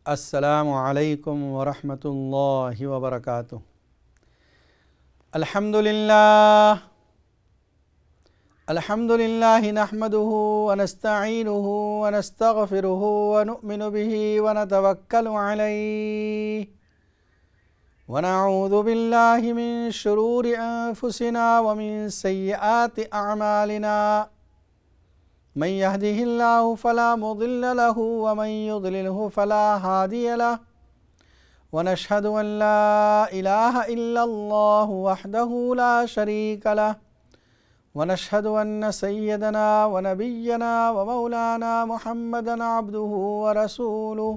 السلام علیکم ورحمۃ اللہ وبرکاتہ۔ الحمدللہ نحمده ونستعینه ونستغفره ونؤمن به ونتوکل علیہ ونعوذ باللہ من شرور انفسنا ومن سیئات اعمالنا من يهده الله فلا مضل له ومن يضلله فلا هادي له ونشهد أن لا إله إلا الله وحده لا شريك له ونشهد أن سيدنا ونبينا ومولانا محمدا عبده ورسوله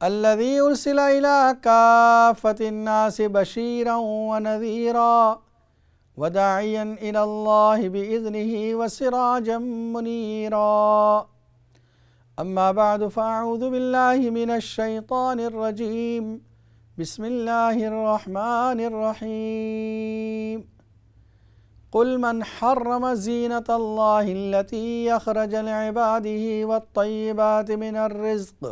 الذي أرسل إلى كافة الناس بشيرا ونذيرا وداعيا إلى الله بإذنه وسراجا منيرا أما بعد فأعوذ بالله من الشيطان الرجيم بسم الله الرحمن الرحيم قل من حرم زينة الله التي أخرج لعباده والطيبات من الرزق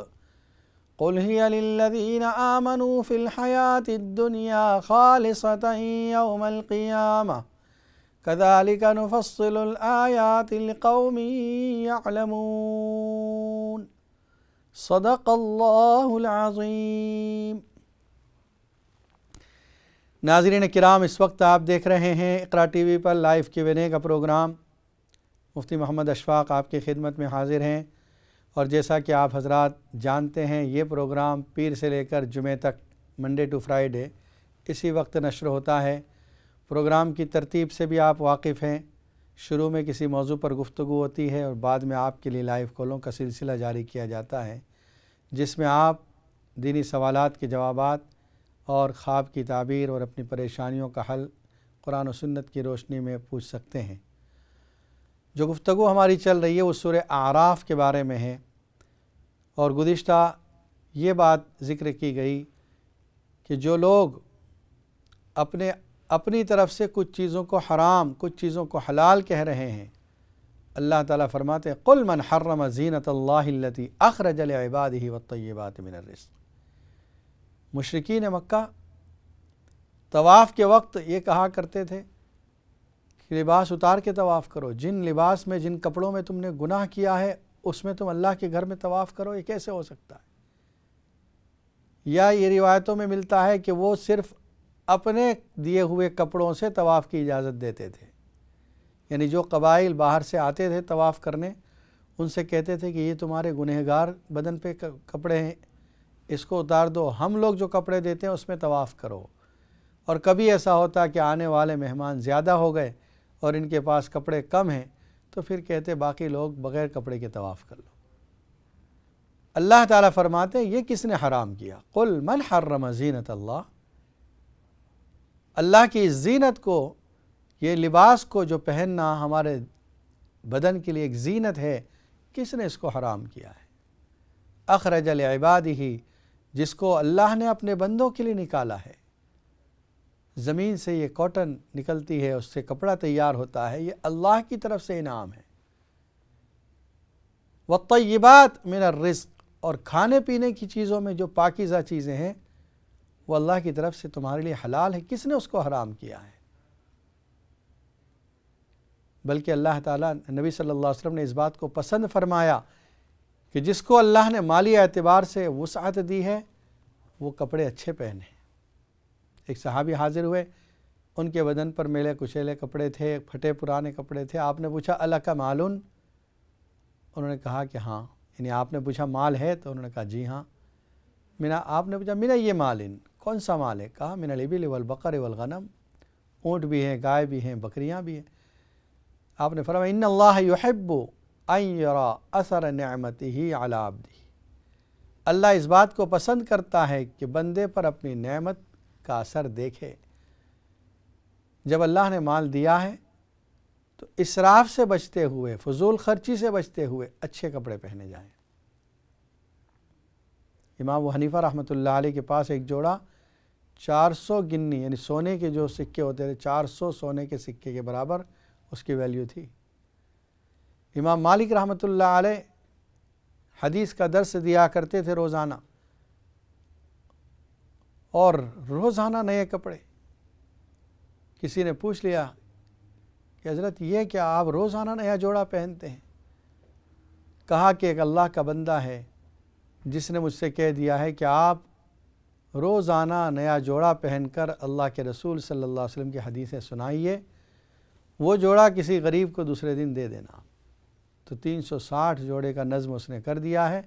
قل هي للذين آمنوا في الحياة الدنيا خالصة يوم القيامة كذلك نفصل الآيات لقوم يعلمون صدق اللہ العظیم۔ ناظرین کرام، اس وقت آپ دیکھ رہے ہیں اقرا ٹی وی پر لائیو Q&A کا پروگرام۔ مفتی محمد اشفاق آپ کی خدمت میں حاضر ہیں، اور جیسا کہ آپ حضرات جانتے ہیں یہ پروگرام پیر سے لے کر جمعہ تک منڈے ٹو فرائیڈے اسی وقت نشر ہوتا ہے۔ پروگرام کی ترتیب سے بھی آپ واقف ہیں۔ شروع میں کسی موضوع پر گفتگو ہوتی ہے اور بعد میں آپ کے لیے لائیو کالوں کا سلسلہ جاری کیا جاتا ہے، جس میں آپ دینی سوالات کے جوابات اور خواب کی تعبیر اور اپنی پریشانیوں کا حل قرآن و سنت کی روشنی میں پوچھ سکتے ہیں۔ جو گفتگو ہماری چل رہی ہے وہ سورہ اعراف کے بارے میں ہے، اور گزشتہ یہ بات ذکر کی گئی کہ جو لوگ اپنی طرف سے کچھ چیزوں کو حرام کچھ چیزوں کو حلال کہہ رہے ہیں، اللہ تعالیٰ فرماتے ہیں قل من حرم زینت اللہ التی اخرج لعبادہ والطیبات من الرزق۔ مشرکین مکہ طواف کے وقت یہ کہا کرتے تھے کہ لباس اتار کے طواف کرو، جن لباس میں جن کپڑوں میں تم نے گناہ کیا ہے اس میں تم اللہ کے گھر میں طواف کرو، یہ کیسے ہو سکتا ہے؟ یا یہ روایتوں میں ملتا ہے کہ وہ صرف اپنے دیے ہوئے کپڑوں سے طواف کی اجازت دیتے تھے، یعنی جو قبائل باہر سے آتے تھے طواف کرنے ان سے کہتے تھے کہ یہ تمہارے گنہگار بدن پہ کپڑے ہیں، اس کو اتار دو، ہم لوگ جو کپڑے دیتے ہیں اس میں طواف کرو۔ اور کبھی ایسا ہوتا کہ آنے والے مہمان زیادہ ہو گئے اور ان کے پاس کپڑے کم ہیں تو پھر کہتے باقی لوگ بغیر کپڑے کے طواف کر لو۔ اللہ تعالیٰ فرماتے ہیں یہ کس نے حرام کیا؟ قل من حرم زینت اللہ، اللہ کی زینت کو، یہ لباس کو جو پہننا ہمارے بدن کے لیے ایک زینت ہے، کس نے اس کو حرام کیا ہے؟ اخرج لعبادہ، جس کو اللہ نے اپنے بندوں کے لیے نکالا ہے۔ زمین سے یہ کاٹن نکلتی ہے، اس سے کپڑا تیار ہوتا ہے، یہ اللہ کی طرف سے انعام ہے۔ والطیبات من الرزق، اور کھانے پینے کی چیزوں میں جو پاکیزہ چیزیں ہیں وہ اللہ کی طرف سے تمہارے لیے حلال ہے، کس نے اس کو حرام کیا ہے؟ بلکہ اللہ تعالیٰ نبی صلی اللہ علیہ وسلم نے اس بات کو پسند فرمایا کہ جس کو اللہ نے مالی اعتبار سے وسعت دی ہے وہ کپڑے اچھے پہنے۔ ایک صحابی حاضر ہوئے، ان کے بدن پر میلے کچیلے کپڑے تھے، پھٹے پرانے کپڑے تھے۔ آپ نے پوچھا الک مالن؟ انہوں نے کہا کہ ہاں، یعنی آپ نے پوچھا مال ہے؟ تو انہوں نے کہا جی ہاں۔ آپ نے پوچھا من یہ مالن، کون سا مال ہے؟ کہا من الابل والبقر والغنم، اونٹ بھی ہیں، گائے بھی ہیں، بکریاں بھی ہیں۔ آپ نے فرمایا ان اللہ یحب ان یری اثر نعمتہ علی عبدہ، اللہ اس بات کو پسند کرتا ہے کہ بندے پر اپنی نعمت کا اثر دیکھے۔ جب اللہ نے مال دیا ہے تو اسراف سے بچتے ہوئے، فضول خرچی سے بچتے ہوئے اچھے کپڑے پہنے جائیں۔ امام ابو حنیفہ رحمۃ اللہ علیہ کے پاس ایک جوڑا 400 گنی، یعنی سونے کے جو سکے ہوتے تھے، 400 سونے کے سکے کے برابر اس کی ویلیو تھی۔ امام مالک رحمۃ اللہ علیہ حدیث کا درس دیا کرتے تھے روزانہ، اور روزانہ نئے کپڑے۔ کسی نے پوچھ لیا کہ حضرت یہ کیا آپ روزانہ نیا جوڑا پہنتے ہیں؟ کہا کہ ایک اللہ کا بندہ ہے جس نے مجھ سے کہہ دیا ہے کہ آپ روزانہ نیا جوڑا پہن کر اللہ کے رسول صلی اللہ علیہ وسلم کی حدیثیں سنائیے، وہ جوڑا کسی غریب کو دوسرے دن دے دینا۔ تو 360 جوڑے کا نظم اس نے کر دیا ہے،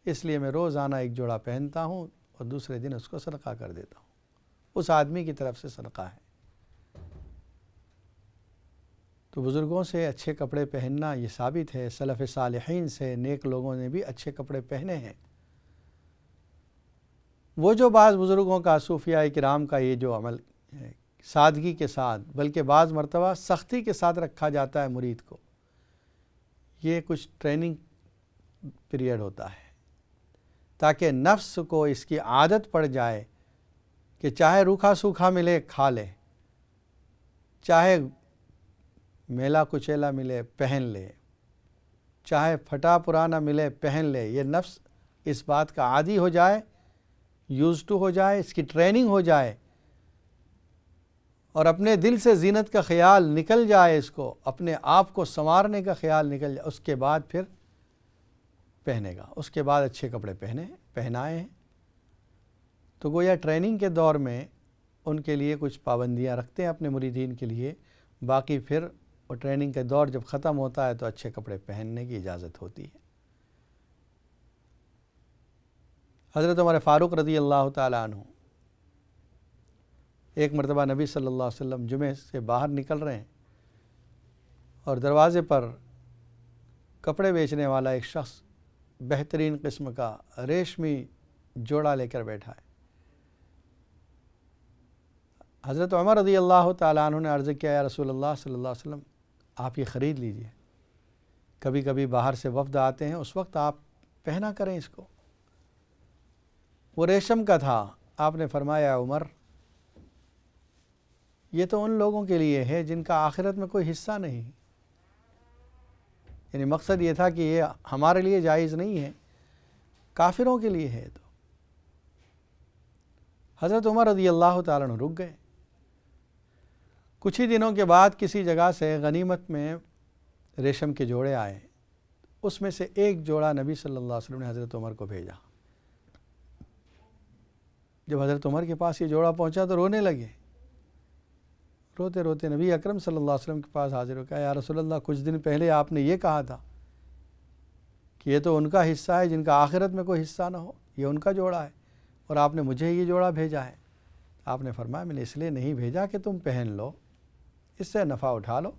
اس لیے میں روزانہ ایک جوڑا پہنتا ہوں اور دوسرے دن اس کو صدقہ کر دیتا ہوں، اس آدمی کی طرف سے صدقہ ہے۔ تو بزرگوں سے اچھے کپڑے پہننا یہ ثابت ہے، سلف صالحین سے نیک لوگوں نے بھی اچھے کپڑے پہنے ہیں۔ وہ جو بعض بزرگوں کا، صوفیاء کرام کا یہ جو عمل ہے سادگی کے ساتھ، بلکہ بعض مرتبہ سختی کے ساتھ رکھا جاتا ہے مرید کو، یہ کچھ ٹریننگ پیریڈ ہوتا ہے تاکہ نفس کو اس کی عادت پڑ جائے کہ چاہے روکھا سوکھا ملے کھا لے، چاہے میلا کچیلا ملے پہن لے، چاہے پھٹا پرانا ملے پہن لے۔ یہ نفس اس بات کا عادی ہو جائے، یوز ٹو ہو جائے، اس کی ٹریننگ ہو جائے، اور اپنے دل سے زینت کا خیال نکل جائے، اس کو اپنے آپ کو سنوارنے کا خیال نکل جائے، اس کے بعد پھر پہنے گا، اس کے بعد اچھے کپڑے پہنائے ہیں۔ تو گویا ٹریننگ کے دور میں ان کے لیے کچھ پابندیاں رکھتے ہیں اپنے مریدین کے لیے، باقی پھر وہ ٹریننگ کا دور جب ختم ہوتا ہے تو اچھے کپڑے پہننے کی اجازت ہوتی ہے۔ حضرت عمر فاروق رضی اللہ تعالیٰ عنہ ایک مرتبہ نبی صلی اللہ علیہ وسلم جمعے سے باہر نکل رہے ہیں اور دروازے پر کپڑے بیچنے والا ایک شخص بہترین قسم کا ریشمی جوڑا لے کر بیٹھا ہے۔ حضرت عمر رضی اللہ تعالیٰ عنہ نے عرض کیا، یا رسول اللہ صلی اللہ علیہ وسلم آپ یہ خرید لیجئے، کبھی کبھی باہر سے وفد آتے ہیں اس وقت آپ پہنا کریں اس کو۔ وہ ریشم کا تھا۔ آپ نے فرمایا، عمر یہ تو ان لوگوں کے لیے ہے جن کا آخرت میں کوئی حصہ نہیں، یعنی مقصد یہ تھا کہ یہ ہمارے لیے جائز نہیں ہے، کافروں کے لیے ہے۔ تو حضرت عمر رضی اللہ تعالیٰ عنہ رک گئے۔ کچھ ہی دنوں کے بعد کسی جگہ سے غنیمت میں ریشم کے جوڑے آئے، اس میں سے ایک جوڑا نبی صلی اللہ علیہ وسلم نے حضرت عمر کو بھیجا۔ جب حضرت عمر کے پاس یہ جوڑا پہنچا تو رونے لگے، روتے روتے نبی اکرم صلی اللہ علیہ وسلم کے پاس حاضر ہو گیا، یا رسول اللہ کچھ دن پہلے آپ نے یہ کہا تھا کہ یہ تو ان کا حصہ ہے جن کا آخرت میں کوئی حصہ نہ ہو، یہ ان کا جوڑا ہے، اور آپ نے مجھے یہ جوڑا بھیجا ہے۔ آپ نے فرمایا، میں نے اس لیے نہیں بھیجا کہ تم پہن لو، اس سے نفع اٹھا لو۔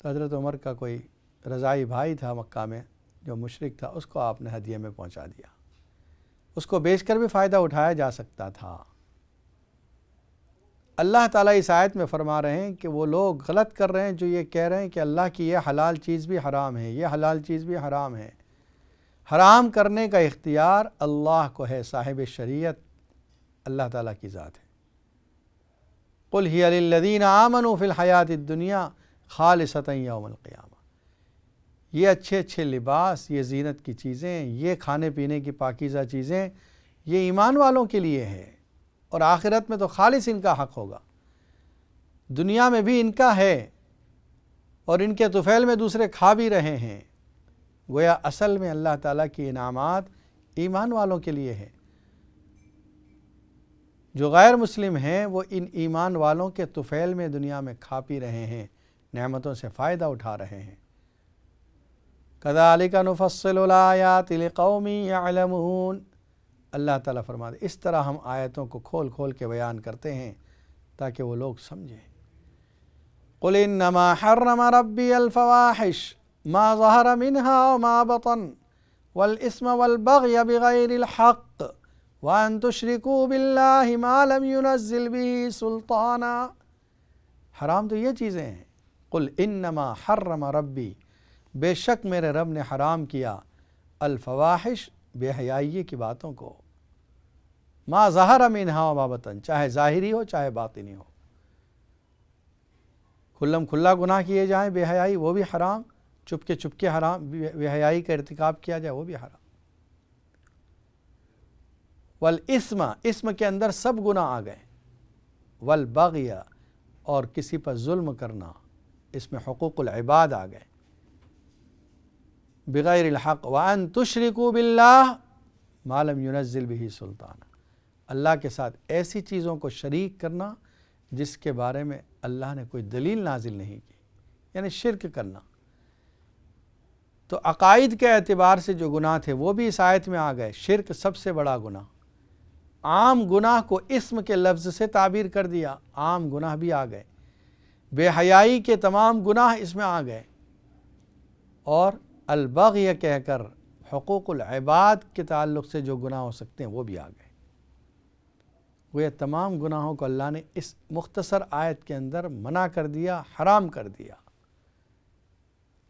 تو حضرت عمر کا کوئی رضائی بھائی تھا مکہ میں جو مشرک تھا، اس کو آپ نے ہدیے میں پہنچا دیا، اس کو بیچ کر بھی فائدہ اٹھایا جا سکتا تھا۔ اللہ تعالیٰ اس آیت میں فرما رہے ہیں کہ وہ لوگ غلط کر رہے ہیں جو یہ کہہ رہے ہیں کہ اللہ کی یہ حلال چیز بھی حرام ہے، یہ حلال چیز بھی حرام ہے۔ حرام کرنے کا اختیار اللہ کو ہے، صاحب شریعت اللہ تعالیٰ کی ذات ہے۔ قُلْ هِيَ لِلَّذِينَ آمَنُوا فِي الْحَيَاةِ الدُّنْيَا خَالِصَةً يَوْمَ الْقِيَامَةِ۔ یہ اچھے اچھے لباس، یہ زینت کی چیزیں، یہ کھانے پینے کی پاکیزہ چیزیں، یہ ایمان والوں کے لیے ہے، اور آخرت میں تو خالص ان کا حق ہوگا۔ دنیا میں بھی ان کا ہے، اور ان کے طفیل میں دوسرے کھا بھی رہے ہیں۔ گویا اصل میں اللہ تعالیٰ کی انعامات ایمان والوں کے لیے ہے۔ جو غیر مسلم ہیں وہ ان ایمان والوں کے طفیل میں دنیا میں کھا پی رہے ہیں، نعمتوں سے فائدہ اٹھا رہے ہیں۔ كَذَلِكَ نُفَصِّلُ الْآيَاتِ لِقَوْمٍ يَعْلَمُونَ۔ اللہ تعالیٰ فرماتے ہیں اس طرح ہم آیتوں کو کھول کھول کے بیان کرتے ہیں تاکہ وہ لوگ سمجھیں۔ قُلْ إِنَّمَا حَرَّمَ رَبِّيَ الْفَوَاحِشَ مَا ظَهَرَ مِنْهَا وَمَا بَطَنَ وَالْإِثْمَ وَالْبَغْيَ بِغَيْرِ الْحَقِّ وَأَن تُشْرِكُوا بِاللَّهِ مَا لَمْ يُنَزِّلْ بِهِ سُلْطَانًا۔ حرام تو یہ چیزیں ہیں۔ قُلْ إِنَّمَا حَرَّمَ رَبِّي، بے شک میرے رب نے حرام کیا، الفواحش، بے حیائی کی باتوں کو، ما ظہر منہا وما بطن، چاہے ظاہری ہو چاہے باطنی ہو، کھلم کھلا گناہ کیے جائیں بے حیائی وہ بھی حرام، چپکے حرام بے حیائی کا ارتکاب کیا جائے وہ بھی حرام. والاسم، اسم کے اندر سب گناہ آ گئے. والبغی، اور کسی پر ظلم کرنا، اس میں حقوق العباد آ گئے. بغیر الحق، وان تشرکوا باللہ ما لم ينزل به سلطان، اللہ کے ساتھ ایسی چیزوں کو شریک کرنا جس کے بارے میں اللہ نے کوئی دلیل نازل نہیں کی، یعنی شرک کرنا. تو عقائد کے اعتبار سے جو گناہ تھے وہ بھی اس آیت میں آ گئے. شرک سب سے بڑا گناہ. عام گناہ کو اسم کے لفظ سے تعبیر کر دیا، عام گناہ بھی آ گئے. بے حیائی کے تمام گناہ اس میں آ گئے. اور البغی کہہ کر حقوق العباد کے تعلق سے جو گناہ ہو سکتے ہیں وہ بھی آ گئے. وہ یہ تمام گناہوں کو اللہ نے اس مختصر آیت کے اندر منع کر دیا، حرام کر دیا.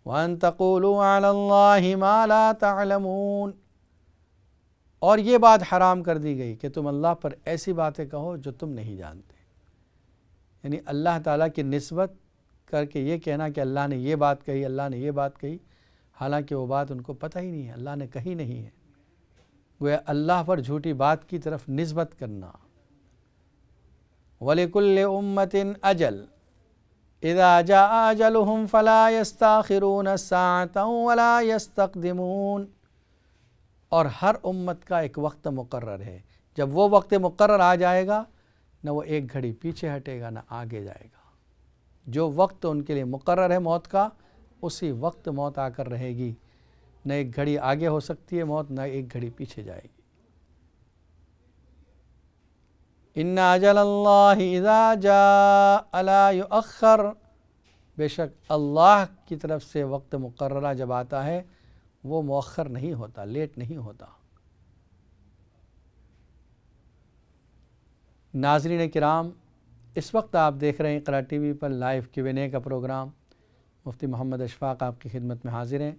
وَأَن تَقُولُوا عَلَى اللَّهِ مَا لَا تَعْلَمُونَ، اور یہ بات حرام کر دی گئی کہ تم اللہ پر ایسی باتیں کہو جو تم نہیں جانتے. یعنی اللہ تعالیٰ کی نسبت کر کے یہ کہنا کہ اللہ نے یہ بات کہی، اللہ نے یہ بات کہی، حالانکہ وہ بات ان کو پتہ ہی نہیں ہے، اللہ نے کہی نہیں ہے. گویا اللہ پر جھوٹی بات کی طرف نسبت کرنا. وَلِكُلِّ أُمَّةٍ أَجَلٌ إِذَا جَاءَ أَجَلُهُمْ فَلَا يَسْتَأْخِرُونَ سَاعَةً وَلَا يَسْتَقْدِمُونَ، اور ہر امت کا ایک وقت مقرر ہے. جب وہ وقت مقرر آ جائے گا نہ وہ ایک گھڑی پیچھے ہٹے گا نہ آگے جائے گا. جو وقت ان کے لیے مقرر ہے موت کا، اسی وقت موت آ کر رہے گی. نہ ایک گھڑی آگے ہو سکتی ہے موت، نہ ایک گھڑی پیچھے جائے گی. ان اجل اللہ اذا جاء لا یؤخر، بے شک اللہ کی طرف سے وقت مقررہ جب آتا ہے وہ مؤخر نہیں ہوتا، لیٹ نہیں ہوتا. ناظرین کرام، اس وقت آپ دیکھ رہے ہیں اقرا ٹی وی پر لائیو Q&A کا پروگرام. مفتی محمد اشفاق آپ کی خدمت میں حاضر ہیں.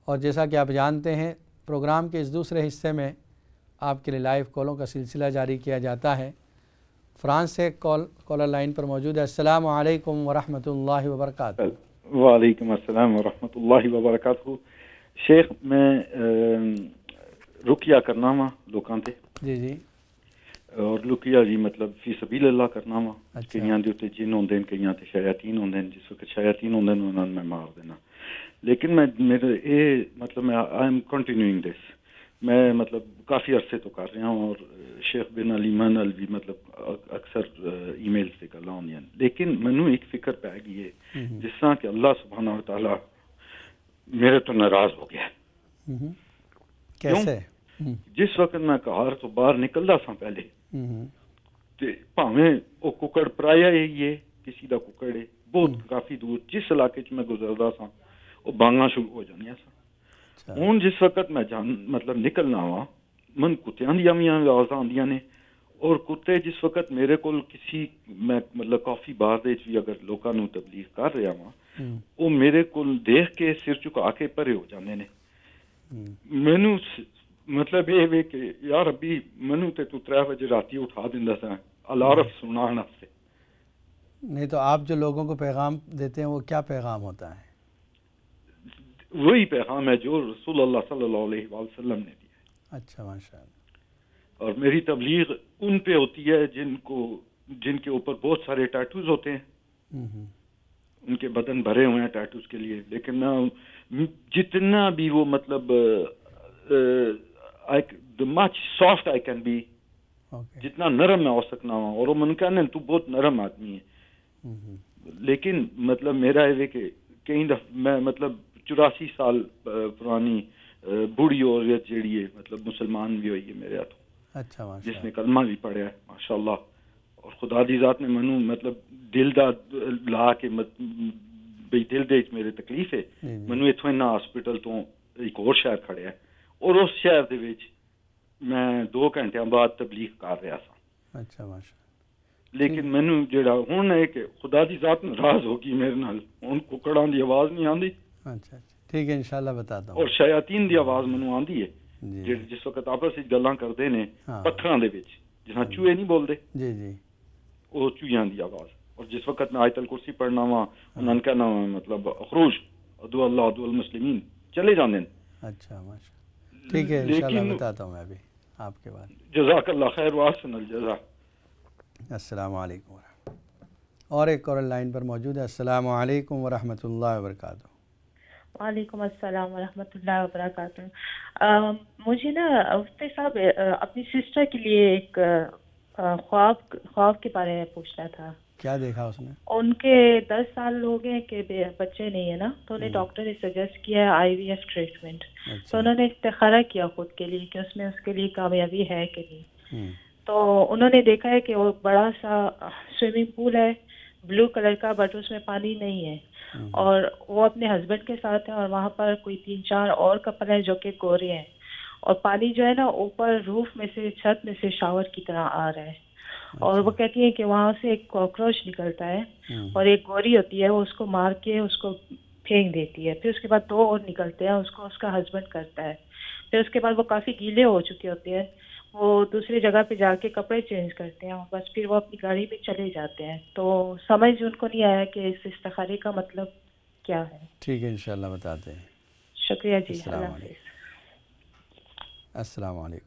اور جیسا کہ آپ جانتے ہیں پروگرام کے اس دوسرے حصے میں آپ کے لیے لائیو کالوں کا سلسلہ جاری کیا جاتا ہے. فرانس سے کالر لائن پر موجود ہے. السلام علیکم ورحمۃ اللہ وبرکاتہ. وعلیکم السلام ورحمۃ اللہ وبرکاتہ. شیخ میں رقیہ کرنا وا لوکاں تے، جی اور رقیہ جی مطلب فی سبیل اللہ کرنا وا. کئیاں دے تے جن ہوندے نے، کئیاں تے شیاطین ہوندے نے. جس وقت شیاطین ہوندے نے انہاں میں مار دینا. لیکن میں میرے مطلب میں آئی ایم کنٹینیوئنگ دس. میں مطلب کافی عرصے تو کر رہا ہوں، اور شیخ بن علیمان بھی مطلب اکثر ای میل سے گلاں ہوندیاں. لیکن مینوں ایک فکر پی گئی ہے، جس طرح کہ اللہ سبحانہ و تعالی میرے تو ناراض ہو گیا. کیسے؟ جس وقت میں گھر تو باہر نکلدا سا پہلے تے بھاویں او ککڑ پرایا ہے کسی دا ککڑ ہے بہت کافی دور جس علاقے چ میں گزردا سا او بانگاں شروع ہو جانیاں سا. ہوں جس وقت میں مطلب نکلنا وا من کتیاں دیاں بھی آوازاں آندیاں نے. اور کتے جس وقت میرے کول کسی میں مطلب کافی بار دے بھی اگر لوکاں نو تبلیغ کر رہا وا، وہ میرے کول دیکھ کے سر چکا کے پرے ہو جاندے نے. مینوں مطلب یہ وے کہ یا ربی منو تے تو 3 بجے راتی اٹھا دیندا سا الارف سنانا سے. نہیں تو آپ جو لوگوں کو پیغام دیتے ہیں وہ کیا پیغام ہوتا ہے؟ وہی پیغام ہے جو رسول اللہ صلی اللہ علیہ وسلم نے دیا. اچھا ماشاء اللہ. اور میری تبلیغ ان پہ ہوتی ہے جن کے اوپر بہت سارے ٹیٹوز ہوتے ہیں، ان کے بدن بھرے ہوئے ہیں ٹیٹوز کے لیے. لیکن میں جتنا بھی وہ مطلب the much soft I can be، جتنا نرم میں ہو سکنا ہوں. اور وہ من کہنے تو بہت نرم آدمی ہے. لیکن مطلب میرا ہے کہ کئی دفعہ میں مطلب 84 سال پرانی بوڑھی عورت جیڑی ہے مطلب مسلمان بھی ہوئی ہے میرے ہاتھوں. اچھا جس نے کلمہ بھی پڑھا ہے ماشاءاللہ. اور خدا دی ذات نے منو مطلب دل دا لا کے بھئی دل دے میرے تکلیف ہے. منو اتھوں نہ ہاسپٹل تو ایک اور شہر کھڑے ہے، اور اس شہر دے وچ میں 2 گھنٹے بعد تبلیغ کر رہا سا. اچھا ماشاء. لیکن مینوں جڑا ہن ہے کہ خدا دی ذات ناراض ہو گئی میرے نال. ہن ککڑاں دی آواز نہیں آندی. اچھا ٹھیک ہے انشاءاللہ بتاتا ہوں. اور شیاطین دی آواز مینوں آندی ہے جس وقت آپس وچ گلاں کردے نے پتھراں دے وچ جہاں چوہے نہیں بولدے. جی وہ چوہیاں دی آواز. اور جس وقت میں آیت الکرسی پڑھنا وا انہاں نے کہنا مطلب خروج ادعو اللہ ادعو المسلمین چلے جانے. اچھا ماشاء ٹھیک ہے انشاءاللہ بتاتا ہوں میں ابھی آپ کے بعد. جزاک اللہ خیر واحسن الجزا. السلام علیکم ورحمۃ اللہ. اور ایک کال لائن پر موجود ہے. السلام علیکم ورحمۃ اللہ وبرکاتہ. وعلیکم السلام ورحمۃ اللہ وبرکاتہ. مجھے نا مفتی صاحب اپنی سسٹر کے لیے ایک خواب کے بارے میں پوچھنا تھا. کیا دیکھا اس نے؟ ان کے 10 سال ہو گئے کہ بچے نہیں ہیں نا, تو انہیں ڈاکٹر نے سجیسٹ کیا ہے IVF ٹریٹمنٹ. تو انہوں نے استخارہ کیا خود کے لیے کہ اس کے لیے کامیابی ہے کہ نہیں. تو انہوں نے دیکھا ہے کہ وہ بڑا سا سوئمنگ پول ہے بلو کلر کا, بٹ اس میں پانی نہیں ہے, اور وہ اپنے ہسبینڈ کے ساتھ ہیں, اور وہاں پر کوئی 3-4 اور کپل ہیں جو کہ گورے ہیں, اور پانی جو ہے نا اوپر روف میں سے چھت میں سے شاور کی طرح آ رہا ہے. اور وہ کہتی ہیں کہ وہاں سے ایک کاکروچ نکلتا ہے, اور ایک گوری ہوتی ہے وہ اس کو مار کے اس کو پھینک دیتی ہے. پھر اس کے بعد 2 اور نکلتے ہیں, اس کو اس کا ہسبینڈ کرتا ہے. پھر اس کے بعد وہ کافی گیلے ہو چکے ہوتے ہیں, وہ دوسری جگہ پہ جا کے کپڑے چینج کرتے ہیں, بس پھر وہ اپنی گاڑی پہ چلے جاتے ہیں. تو سمجھ ان کو نہیں آیا کہ اس استخارے کا مطلب کیا ہے. ٹھیک ہے انشاءاللہ بتاتے ہیں. شکریہ جی. السلام اللہ علیکم. حافظ. السلام علیکم.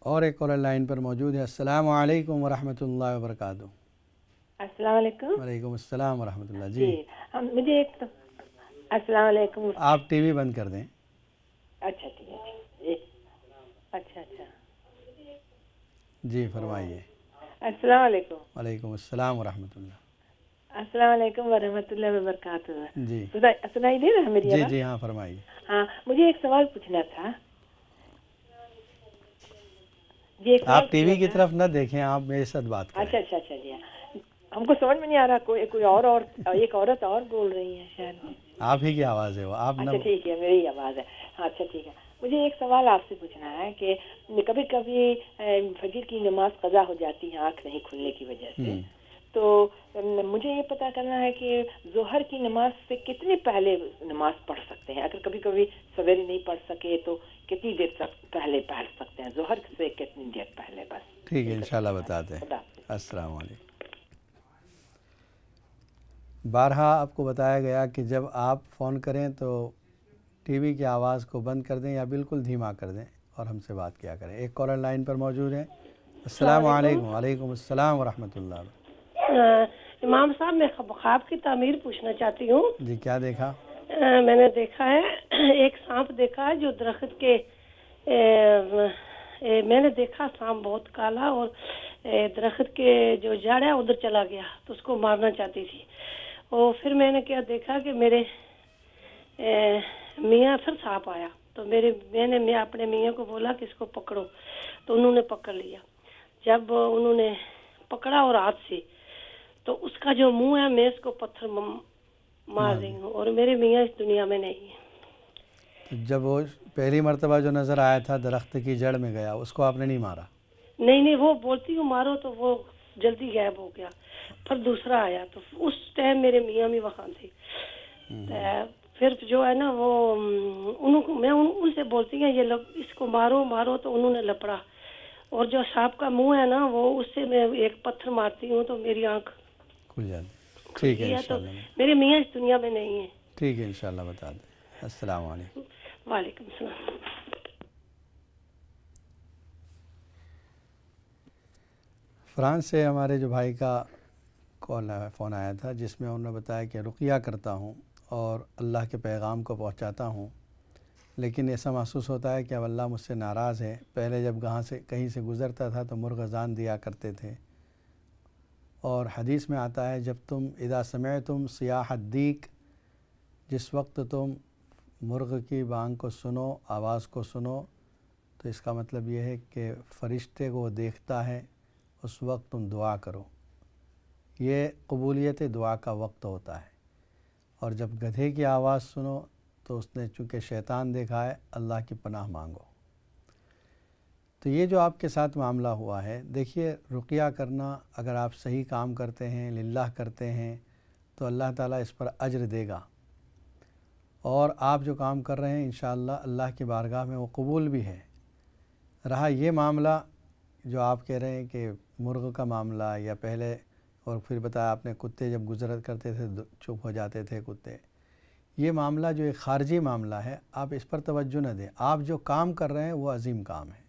اور ایک کالر لائن پر موجود ہے. السلام علیکم ورحمۃ اللہ وبرکاتہ. السلام علیکم. وعلیکم السلام ورحمۃ اللہ. جی مجھے ایک السلام علیکم. آپ ٹی وی بند کر دیں. اچھا ٹھیک ہے جی. اچھا جی فرمائیے. السلام علیکم. وعلیکم السلام ورحمۃ اللہ. السلام علیکم ورحمۃ اللہ وبرکاتہ. جی سنائی دے رہا ہے میری آواز؟ جی ہاں فرمائیے. ہاں مجھے ایک سوال پوچھنا تھا. آپ ٹی وی کی طرف نہ دیکھیں, آپ میرے ساتھ بات کریں. اچھا جی. ہم کو سمجھ میں نہیں آ رہا, کوئی اور ایک عورت اور بول رہی ہے شاید. آپ ہی کی آواز ہے وہ. آپ اچھا ٹھیک ہے میری آواز ہے. ہاں اچھا ٹھیک ہے. مجھے ایک سوال آپ سے پوچھنا ہے کہ کبھی کبھی فجر کی نماز قضا ہو جاتی ہے آنکھ نہیں کھلنے کی وجہ سے, تو مجھے یہ پتہ کرنا ہے کہ ظہر کی نماز سے کتنے پہلے نماز پڑھ سکتے ہیں. اگر کبھی کبھی سویرے نہیں پڑھ سکے تو کتنی دیر تک پہلے پڑھ سکتے ہیں, ظہر سے کتنی دیر پہلے. بس ٹھیک ہے انشاءاللہ بتاتے ہیں. السلام علیکم. بارہا آپ کو بتایا گیا کہ جب آپ فون کریں تو ٹی وی کی آواز کو بند کر دیں یا بالکل دھیما کر دیں اور ہم سے بات کیا کریں. ایک کالر لائن پر موجود ہے. السلام علیکم. وعلیکم السلام ورحمۃ اللہ. امام صاحب میں خواب کی تعمیر پوچھنا چاہتی ہوں. جی کیا دیکھا؟ میں نے دیکھا ہے ایک سانپ دیکھا ہے جو درخت کے میں نے دیکھا سانپ بہت کالا, اور درخت کے جو جڑ ہے ادھر چلا گیا تو اس کو مارنا چاہتی تھی. اور پھر میں نے کیا دیکھا کہ میرے میاں پھر سانپ آیا, تو میں نے اپنے میاں کو بولا کہ اس کو پکڑو, تو انہوں نے پکڑ لیا. جب انہوں نے پکڑا اور ہاتھ سے, تو اس کا جو منہ ہے میں اس کو پتھر مار رہی ہوں, اور میرے میاں اس دنیا میں نہیں ہیں. جب وہ پہلی مرتبہ جو نظر آیا تھا درخت کی جڑ میں گیا, اس کو آپ نے نہیں مارا؟ نہیں وہ بولتی ہوں مارو تو وہ جلدی غائب ہو گیا. پھر دوسرا آیا تو اس ٹائم میرے میاں بھی وہاں تھے. پھر جو ہے نا وہ میں ان سے بولتی ہیں یہ لوگ اس کو مارو, تو انہوں نے لپڑا, اور جو سانپ کا منہ ہے نا وہ اس سے میں ایک پتھر مارتی ہوں تو میری آنکھ کھل جاتی. ٹھیک ہے انشاءاللہ. میرے میاں اس دنیا میں نہیں ہیں. ٹھیک ہے انشاءاللہ بتا دیں. السلام علیکم. وعلیکم السلام. فرانس سے ہمارے جو بھائی کا فون آیا تھا جس میں انہوں نے بتایا کہ رقیہ کرتا ہوں اور اللہ کے پیغام کو پہنچاتا ہوں, لیکن ایسا محسوس ہوتا ہے کہ اب اللہ مجھ سے ناراض ہے. پہلے جب کہیں سے گزرتا تھا تو مرغ اذان دیا کرتے تھے, اور حدیث میں آتا ہے جب تم اذا سمعتم صیاح الدیک, جس وقت تم مرغ کی بانگ کو سنو, آواز کو سنو, تو اس کا مطلب یہ ہے کہ فرشتے کو وہ دیکھتا ہے, اس وقت تم دعا کرو. یہ قبولیت دعا کا وقت ہوتا ہے. اور جب گدھے کی آواز سنو تو اس نے چونکہ شیطان دیکھا ہے, اللہ کی پناہ مانگو. تو یہ جو آپ کے ساتھ معاملہ ہوا ہے, دیکھیے رقیہ کرنا اگر آپ صحیح کام کرتے ہیں, للہ کرتے ہیں, تو اللہ تعالیٰ اس پر اجر دے گا, اور آپ جو کام کر رہے ہیں انشاءاللہ اللہ کی بارگاہ میں وہ قبول بھی ہے. رہا یہ معاملہ جو آپ کہہ رہے ہیں کہ مرغ کا معاملہ, یا پہلے اور پھر بتایا آپ نے کتے جب گزر کرتے تھے چپ ہو جاتے تھے کتے. یہ معاملہ جو ایک خارجی معاملہ ہے آپ اس پر توجہ نہ دیں. آپ جو کام کر رہے ہیں وہ عظیم کام ہے.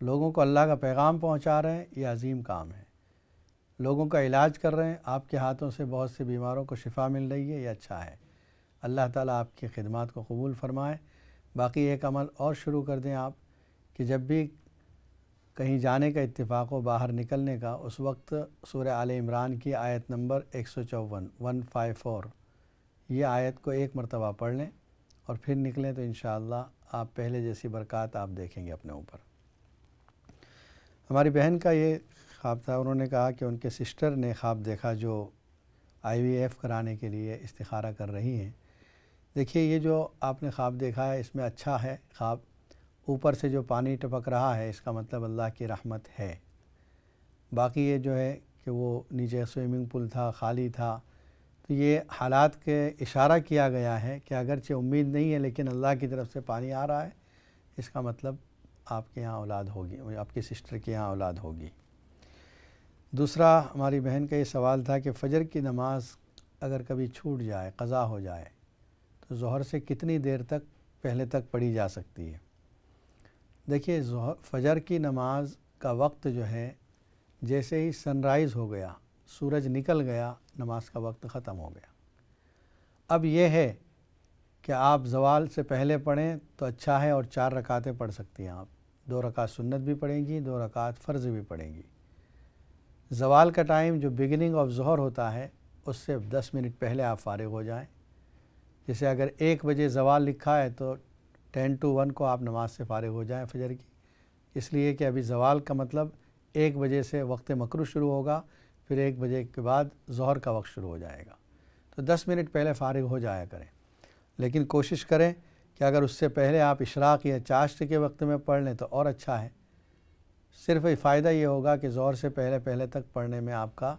لوگوں کو اللہ کا پیغام پہنچا رہے ہیں یہ عظیم کام ہے. لوگوں کا علاج کر رہے ہیں آپ کے ہاتھوں سے بہت سے بیماروں کو شفا مل رہی ہے یہ اچھا ہے. اللہ تعالیٰ آپ کی خدمات کو قبول فرمائے. باقی ایک عمل اور شروع کر دیں آپ کہ جب بھی کہیں جانے کا اتفاق ہو باہر نکلنے کا اس وقت سورہ آل عمران کی آیت نمبر 154 یہ آیت کو ایک مرتبہ پڑھ لیں اور پھر نکلیں تو انشاءاللہ آپ پہلے جیسی برکات آپ دیکھیں گے اپنے اوپر. ہماری بہن کا یہ خواب تھا. انہوں نے کہا کہ ان کے سسٹر نے خواب دیکھا جو IVF کرانے کے لیے استخارہ کر رہی ہیں. دیکھیے یہ جو آپ نے خواب دیکھا ہے اس میں اچھا ہے خواب. اوپر سے جو پانی ٹپک رہا ہے اس کا مطلب اللہ کی رحمت ہے. باقی یہ جو ہے کہ وہ نیچے سوئمنگ پول تھا خالی تھا تو یہ حالات کے اشارہ کیا گیا ہے کہ اگرچہ امید نہیں ہے لیکن اللہ کی طرف سے پانی آ رہا ہے اس کا مطلب آپ کے یہاں اولاد ہوگی آپ کی سسٹر کے یہاں اولاد ہوگی. دوسرا ہماری بہن کا یہ سوال تھا کہ فجر کی نماز اگر کبھی چھوٹ جائے قضا ہو جائے تو ظہر سے کتنی دیر تک پہلے تک پڑھی جا سکتی ہے. دیکھیے فجر کی نماز کا وقت جو ہے جیسے ہی سن رائز ہو گیا سورج نکل گیا نماز کا وقت ختم ہو گیا. اب یہ ہے کہ آپ زوال سے پہلے پڑھیں تو اچھا ہے اور 4 رکعتیں پڑھ سکتی ہیں آپ. 2 رکعت سنت بھی پڑھیں گی 2 رکعت فرض بھی پڑھیں گی. زوال کا ٹائم جو بگننگ آف ظہر ہوتا ہے اس سے 10 منٹ پہلے آپ فارغ ہو جائیں. جیسے اگر 1 بجے زوال لکھا ہے تو 10 to 1 کو آپ نماز سے فارغ ہو جائیں فجر کی. اس لیے کہ ابھی زوال کا مطلب 1 بجے سے وقت مکروہ شروع ہوگا پھر 1 بجے کے بعد ظہر کا وقت شروع ہو جائے گا تو 10 منٹ پہلے فارغ ہو جایا کریں. لیکن کوشش کریں کہ اگر اس سے پہلے آپ اشراق یا چاشت کے وقت میں پڑھ لیں تو اور اچھا ہے. صرف فائدہ یہ ہوگا کہ ظہر سے پہلے تک پڑھنے میں آپ کا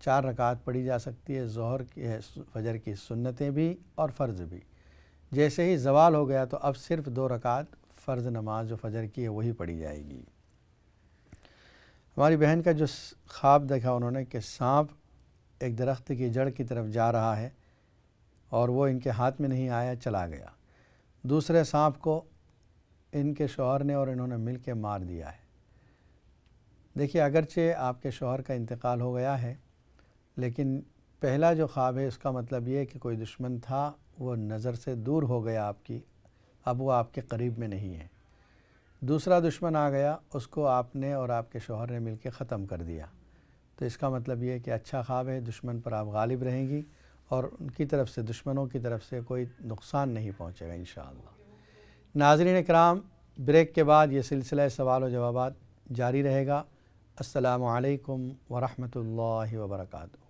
4 رکعت پڑھی جا سکتی ہے ظہر کی فجر کی سنتیں بھی اور فرض بھی. جیسے ہی زوال ہو گیا تو اب صرف 2 رکعت فرض نماز جو فجر کی ہے وہی پڑھی جائے گی. ہماری بہن کا جو خواب دیکھا انہوں نے کہ سانپ ایک درخت کی جڑ کی طرف جا رہا ہے اور وہ ان کے ہاتھ میں نہیں آیا چلا گیا. دوسرے سانپ کو ان کے شوہر نے اور انہوں نے مل کے مار دیا ہے. دیکھیے اگرچہ آپ کے شوہر کا انتقال ہو گیا ہے لیکن پہلا جو خواب ہے اس کا مطلب یہ ہے کہ کوئی دشمن تھا وہ نظر سے دور ہو گیا آپ کی اب وہ آپ کے قریب میں نہیں ہے. دوسرا دشمن آ گیا اس کو آپ نے اور آپ کے شوہر نے مل کے ختم کر دیا. تو اس کا مطلب یہ ہے کہ اچھا خواب ہے دشمن پر آپ غالب رہیں گی اور ان کی طرف سے دشمنوں کی طرف سے کوئی نقصان نہیں پہنچے گا انشاءاللہ. ناظرین کرام بریک کے بعد یہ سلسلہ سوال و جوابات جاری رہے گا. السلام علیکم ورحمۃ اللہ وبرکاتہ.